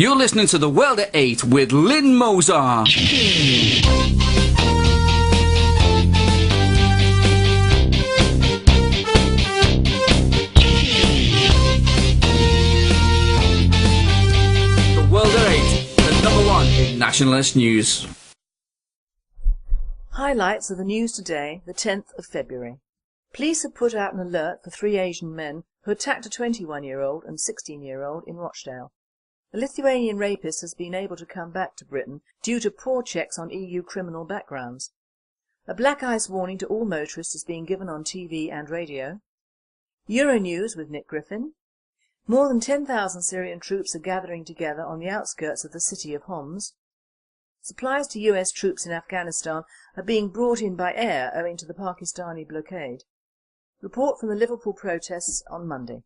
You're listening to The World at 8 with Lynn Moser. The World at 8, the number one in nationalist news. Highlights of the news today, the 10th of February. Police have put out an alert for 3 Asian men who attacked a 21-year-old and 16-year-old in Rochdale. The Lithuanian rapist has been able to come back to Britain due to poor checks on EU criminal backgrounds. A black ice warning to all motorists is being given on TV and radio. Euronews with Nick Griffin. More than 10,000 Syrian troops are gathering together on the outskirts of the city of Homs. Supplies to US troops in Afghanistan are being brought in by air owing to the Pakistani blockade. Report from the Liverpool protests on Monday.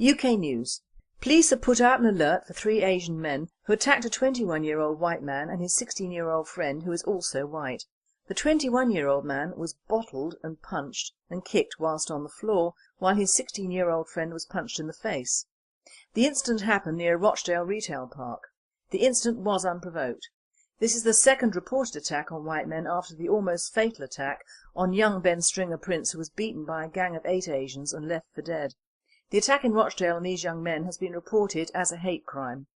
UK News. Police have put out an alert for 3 Asian men who attacked a 21-year-old white man and his 16-year-old friend who is also white. The 21-year-old man was bottled and punched and kicked whilst on the floor, while his 16-year-old friend was punched in the face. The incident happened near Rochdale Retail Park. The incident was unprovoked. This is the second reported attack on white men after the almost fatal attack on young Ben Stringer Prince, who was beaten by a gang of 8 Asians and left for dead. The attack in Rochdale on these young men has been reported as a hate crime.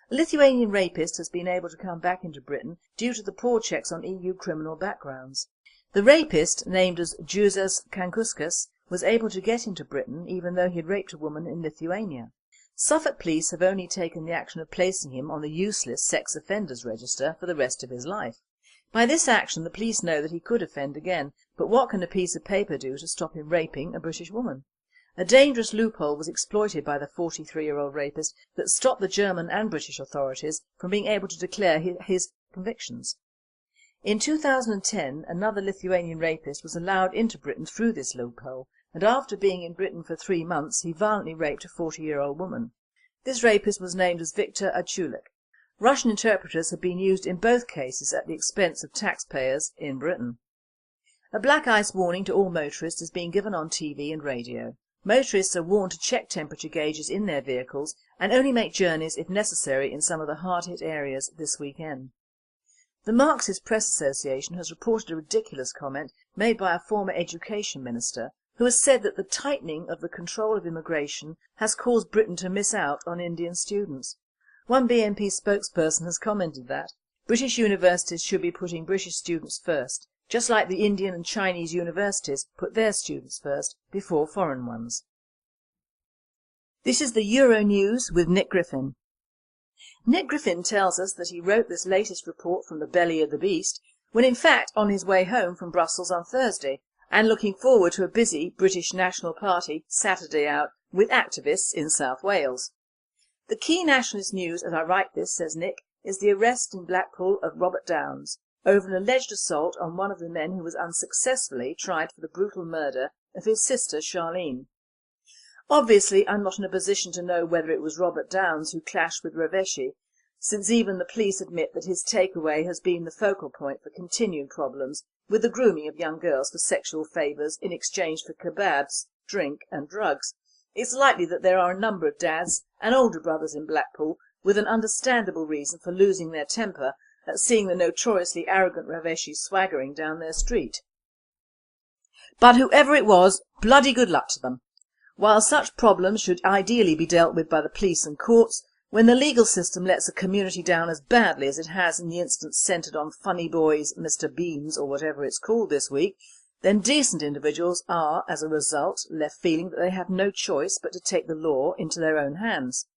A Lithuanian rapist has been able to come back into Britain due to the poor checks on EU criminal backgrounds. The rapist, named as Jusas Kankuskas, was able to get into Britain even though he had raped a woman in Lithuania. Suffolk police have only taken the action of placing him on the useless sex offenders register for the rest of his life. By this action the police know that he could offend again, but what can a piece of paper do to stop him raping a British woman? A dangerous loophole was exploited by the 43-year-old rapist that stopped the German and British authorities from being able to declare his convictions. In 2010, another Lithuanian rapist was allowed into Britain through this loophole, and after being in Britain for 3 months he violently raped a 40-year-old woman. This rapist was named as Viktor Achulik. Russian interpreters have been used in both cases at the expense of taxpayers in Britain. A black ice warning to all motorists is being given on TV and radio. Motorists are warned to check temperature gauges in their vehicles and only make journeys if necessary in some of the hard-hit areas this weekend. The Marxist Press Association has reported a ridiculous comment made by a former education minister who has said that the tightening of the control of immigration has caused Britain to miss out on Indian students. One BNP spokesperson has commented that British universities should be putting British students first, just like the Indian and Chinese universities put their students first before foreign ones. This is the Euronews with Nick Griffin. Nick Griffin tells us that he wrote this latest report from the belly of the beast when in fact on his way home from Brussels on Thursday and looking forward to a busy British National Party Saturday out with activists in South Wales. The key nationalist news as I write this, says Nick, is the arrest in Blackpool of Robert Downes over an alleged assault on one of the men who was unsuccessfully tried for the brutal murder of his sister Charlene. Obviously I'm not in a position to know whether it was Robert Downes who clashed with Raveshi, since even the police admit that his takeaway has been the focal point for continued problems with the grooming of young girls for sexual favours in exchange for kebabs, drink and drugs. It's likely that there are a number of dads and older brothers in Blackpool with an understandable reason for losing their temper at seeing the notoriously arrogant Raveshi swaggering down their street. But whoever it was, bloody good luck to them. While such problems should ideally be dealt with by the police and courts, when the legal system lets a community down as badly as it has in the instance centred on Funny Boy's Mr Beans or whatever it's called this week, then decent individuals are, as a result, left feeling that they have no choice but to take the law into their own hands.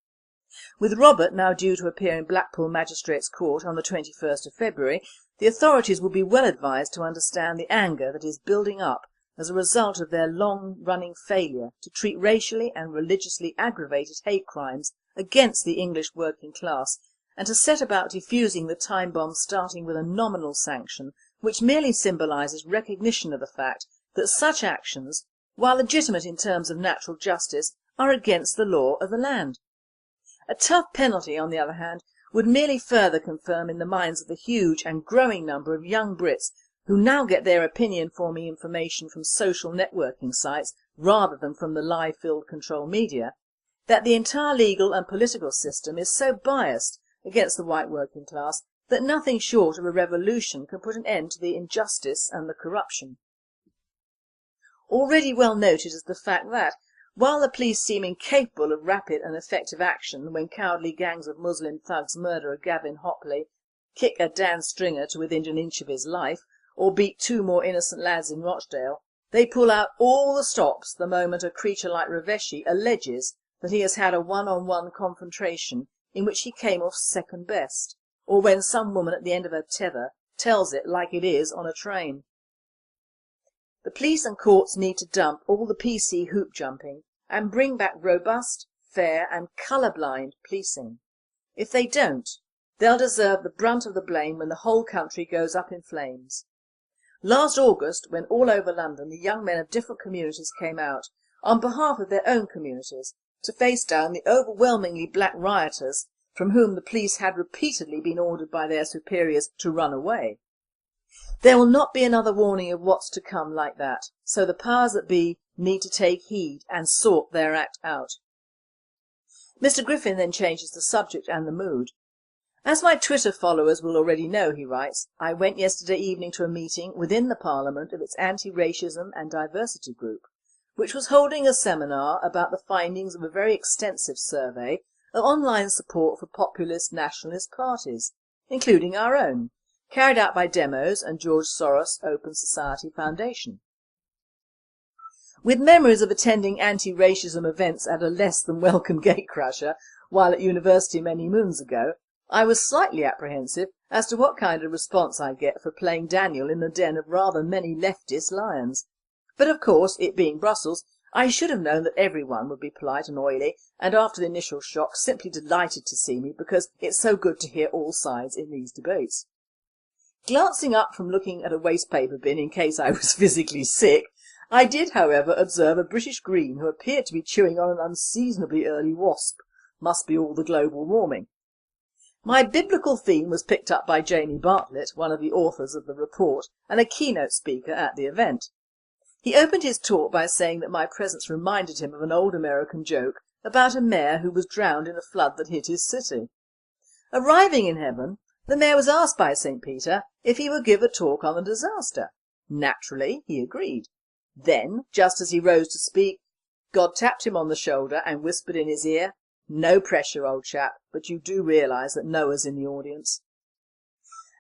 With Robert now due to appear in Blackpool Magistrates Court on the 21st of February, the authorities will be well advised to understand the anger that is building up as a result of their long-running failure to treat racially and religiously aggravated hate crimes against the English working class and to set about defusing the time bomb starting with a nominal sanction which merely symbolises recognition of the fact that such actions, while legitimate in terms of natural justice, are against the law of the land. A tough penalty, on the other hand, would merely further confirm in the minds of the huge and growing number of young Brits who now get their opinion-forming information from social networking sites rather than from the lie-filled control media, that the entire legal and political system is so biased against the white working class that nothing short of a revolution can put an end to the injustice and the corruption. Already well noted is the fact that, while the police seem incapable of rapid and effective action when cowardly gangs of Muslim thugs murder a Gavin Hopley, kick a Dan Stringer to within an inch of his life, or beat 2 more innocent lads in Rochdale, they pull out all the stops the moment a creature like Raveshi alleges that he has had a one-on-one confrontation in which he came off second best, or when some woman at the end of her tether tells it like it is on a train. The police and courts need to dump all the PC hoop jumping and bring back robust, fair and colour-blind policing. If they don't, they'll deserve the brunt of the blame when the whole country goes up in flames. Last August, when all over London the young men of different communities came out, on behalf of their own communities, to face down the overwhelmingly black rioters from whom the police had repeatedly been ordered by their superiors to run away. There will not be another warning of what's to come like that, so the powers that be need to take heed and sort their act out. Mr Griffin then changes the subject and the mood. As my Twitter followers will already know, he writes, I went yesterday evening to a meeting within the Parliament of its anti-racism and diversity group, which was holding a seminar about the findings of a very extensive survey of online support for populist nationalist parties, including our own, carried out by Demos and George Soros Open Society Foundation. With memories of attending anti-racism events at a less than welcome gatecrasher while at university many moons ago, I was slightly apprehensive as to what kind of response I'd get for playing Daniel in the den of rather many leftist lions. But of course, it being Brussels, I should have known that everyone would be polite and oily, and after the initial shock simply delighted to see me because it's so good to hear all sides in these debates. Glancing up from looking at a waste paper bin in case I was physically sick, I did however observe a British Green who appeared to be chewing on an unseasonably early wasp. Must be all the global warming. My biblical theme was picked up by Jamie Bartlett, one of the authors of the report and a keynote speaker at the event. He opened his talk by saying that my presence reminded him of an old American joke about a mayor who was drowned in a flood that hit his city. Arriving in heaven, the mayor was asked by St. Peter if he would give a talk on the disaster. Naturally, he agreed. Then, just as he rose to speak, God tapped him on the shoulder and whispered in his ear, "No pressure, old chap, but you do realise that Noah's in the audience."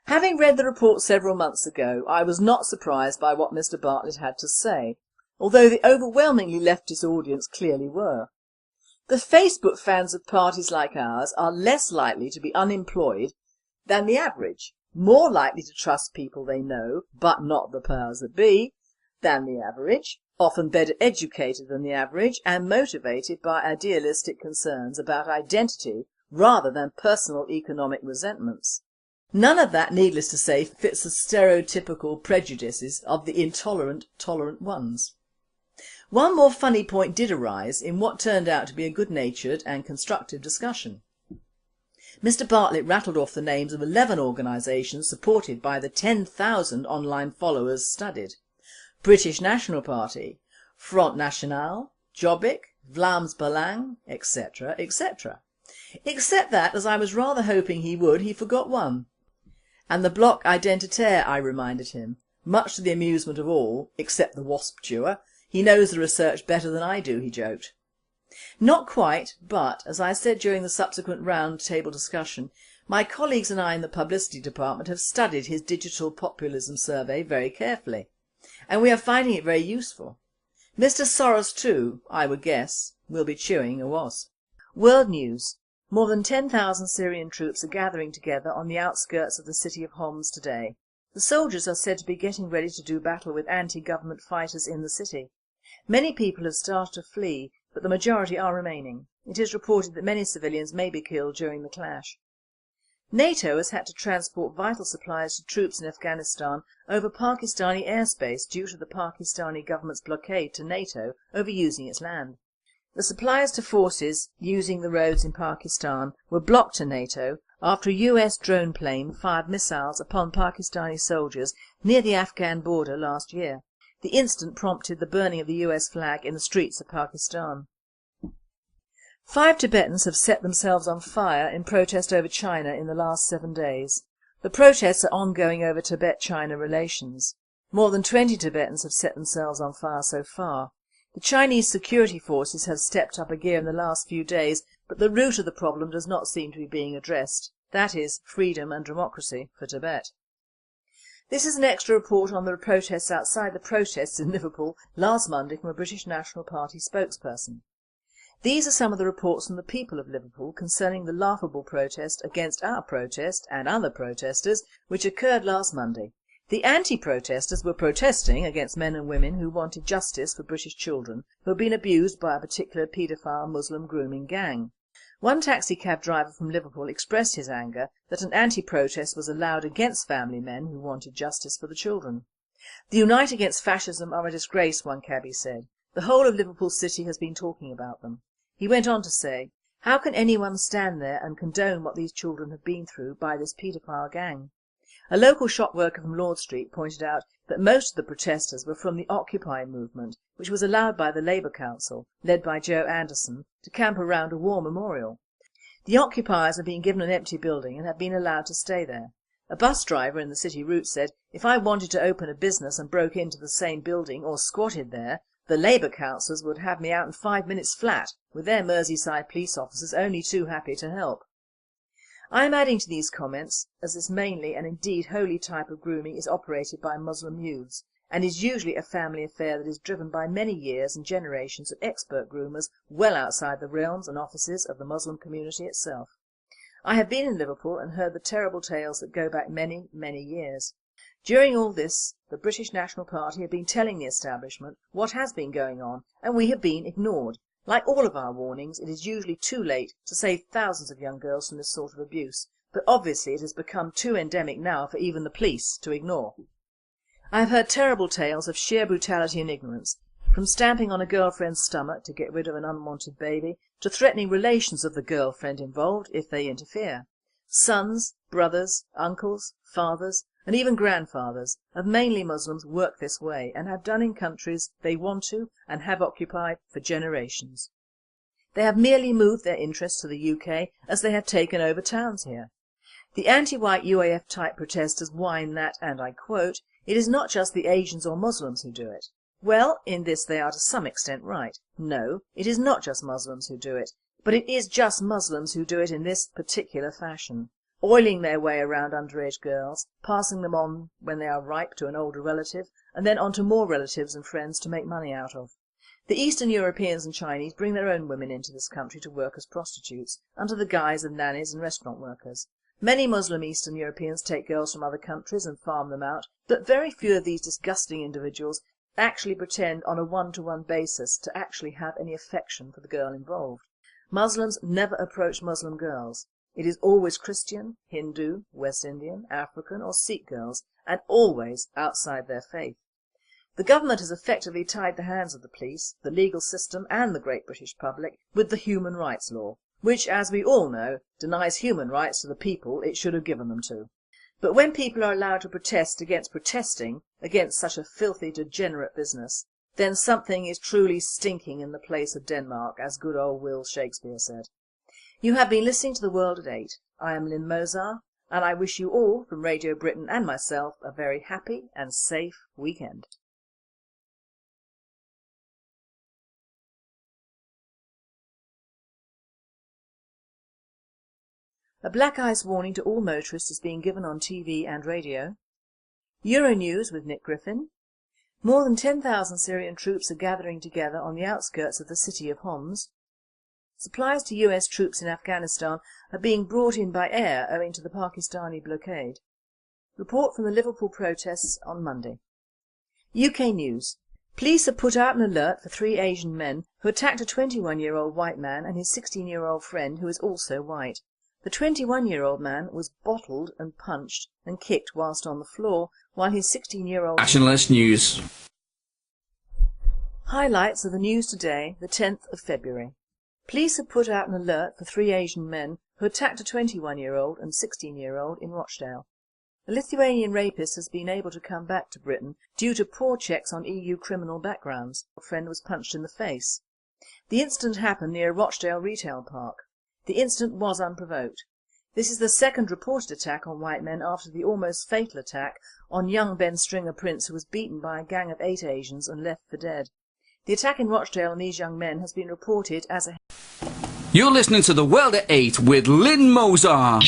Having read the report several months ago, I was not surprised by what Mr Bartlett had to say, although the overwhelmingly leftist audience clearly were. The Facebook fans of parties like ours are less likely to be unemployed than the average, more likely to trust people they know, but not the powers that be, than the average, often better educated than the average and motivated by idealistic concerns about identity rather than personal economic resentments. None of that, needless to say, fits the stereotypical prejudices of the intolerant, tolerant ones. One more funny point did arise in what turned out to be a good-natured and constructive discussion. Mr Bartlett rattled off the names of 11 organisations supported by the 10,000 online followers studied. British National Party, Front National, Jobbik, Vlaams Belang, etc, etc. Except that, as I was rather hoping he would, he forgot one. And the Bloc Identitaire, I reminded him, much to the amusement of all, except the wasp chewer. He knows the research better than I do, he joked. Not quite, but, as I said during the subsequent round table discussion, my colleagues and I in the publicity department have studied his digital populism survey very carefully, and we are finding it very useful. Mr Soros too, I would guess, will be chewing a wasp. World news. More than 10,000 Syrian troops are gathering together on the outskirts of the city of Homs today. The soldiers are said to be getting ready to do battle with anti-government fighters in the city. Many people have started to flee, but the majority are remaining. It is reported that many civilians may be killed during the clash. NATO has had to transport vital supplies to troops in Afghanistan over Pakistani airspace due to the Pakistani government's blockade to NATO over using its land. The supplies to forces using the roads in Pakistan were blocked to NATO after a US drone plane fired missiles upon Pakistani soldiers near the Afghan border last year. The incident prompted the burning of the US flag in the streets of Pakistan. 5 Tibetans have set themselves on fire in protest over China in the last 7 days. The protests are ongoing over Tibet-China relations. More than 20 Tibetans have set themselves on fire so far. The Chinese security forces have stepped up a gear in the last few days, but the root of the problem does not seem to be being addressed. That is, freedom and democracy for Tibet. This is an extra report on the protests outside the protests in Liverpool last Monday from a British National Party spokesperson. These are some of the reports from the people of Liverpool concerning the laughable protest against our protest and other protesters which occurred last Monday. The anti-protesters were protesting against men and women who wanted justice for British children who had been abused by a particular paedophile Muslim grooming gang. One taxi cab driver from Liverpool expressed his anger that an anti-protest was allowed against family men who wanted justice for the children. The Unite Against Fascism are a disgrace, one cabbie said. The whole of Liverpool City has been talking about them. He went on to say, how can anyone stand there and condone what these children have been through by this paedophile gang? A local shop worker from Lord Street pointed out that most of the protesters were from the Occupy movement, which was allowed by the Labour Council, led by Joe Anderson, to camp around a war memorial. The occupiers have been given an empty building and have been allowed to stay there. A bus driver in the city route said, if I wanted to open a business and broke into the same building or squatted there, the Labour councillors would have me out in 5 minutes flat, with their Merseyside police officers only too happy to help. I am adding to these comments as this mainly and indeed wholly type of grooming is operated by Muslim youths and is usually a family affair that is driven by many years and generations of expert groomers well outside the realms and offices of the Muslim community itself. I have been in Liverpool and heard the terrible tales that go back many, many years. During all this, the British National Party have been telling the establishment what has been going on, and we have been ignored. Like all of our warnings, it is usually too late to save thousands of young girls from this sort of abuse, but obviously it has become too endemic now for even the police to ignore. I have heard terrible tales of sheer brutality and ignorance, from stamping on a girlfriend's stomach to get rid of an unwanted baby, to threatening relations of the girlfriend involved if they interfere. Sons, brothers, uncles, fathers and even grandfathers of mainly Muslims work this way and have done in countries they want to and have occupied for generations. They have merely moved their interests to the UK as they have taken over towns here. The anti-white UAF type protesters whine that, and I quote, it is not just the Asians or Muslims who do it. Well, in this they are to some extent right. No, it is not just Muslims who do it, but it is just Muslims who do it in this particular fashion. Oiling their way around underage girls, passing them on when they are ripe to an older relative, and then on to more relatives and friends to make money out of. The Eastern Europeans and Chinese bring their own women into this country to work as prostitutes, under the guise of nannies and restaurant workers. Many Muslim Eastern Europeans take girls from other countries and farm them out, but very few of these disgusting individuals actually pretend on a one-to-one basis to actually have any affection for the girl involved. Muslims never approach Muslim girls. It is always Christian, Hindu, West Indian, African or Sikh girls, and always outside their faith. The government has effectively tied the hands of the police, the legal system and the great British public with the human rights law, which, as we all know, denies human rights to the people it should have given them to. But when people are allowed to protest against protesting against such a filthy, degenerate business, then something is truly stinking in the place of Denmark, as good old Will Shakespeare said. You have been listening to The World at 8. I am Lynn Mozart, and I wish you all, from Radio Britain and myself, a very happy and safe weekend. A black ice warning to all motorists is being given on TV and radio. Euronews with Nick Griffin. More than 10,000 Syrian troops are gathering together on the outskirts of the city of Homs. Supplies to US troops in Afghanistan are being brought in by air owing to the Pakistani blockade. Report from the Liverpool protests on Monday. UK News. Police have put out an alert for 3 Asian men who attacked a 21-year-old white man and his 16-year-old friend who is also white. The 21-year-old man was bottled and punched and kicked whilst on the floor, while his 16-year-old... Nationalist News. Highlights of the news today, the 10th of February. Police have put out an alert for 3 Asian men who attacked a 21-year-old and 16-year-old in Rochdale. A Lithuanian rapist has been able to come back to Britain due to poor checks on EU criminal backgrounds. A friend was punched in the face. The incident happened near Rochdale retail park. The incident was unprovoked. This is the second reported attack on white men after the almost fatal attack on young Ben Stringer Prince, who was beaten by a gang of 8 Asians and left for dead. The attack in Rochdale on these young men has been reported as a... You're listening to The World at 8 with Lynn Mozart.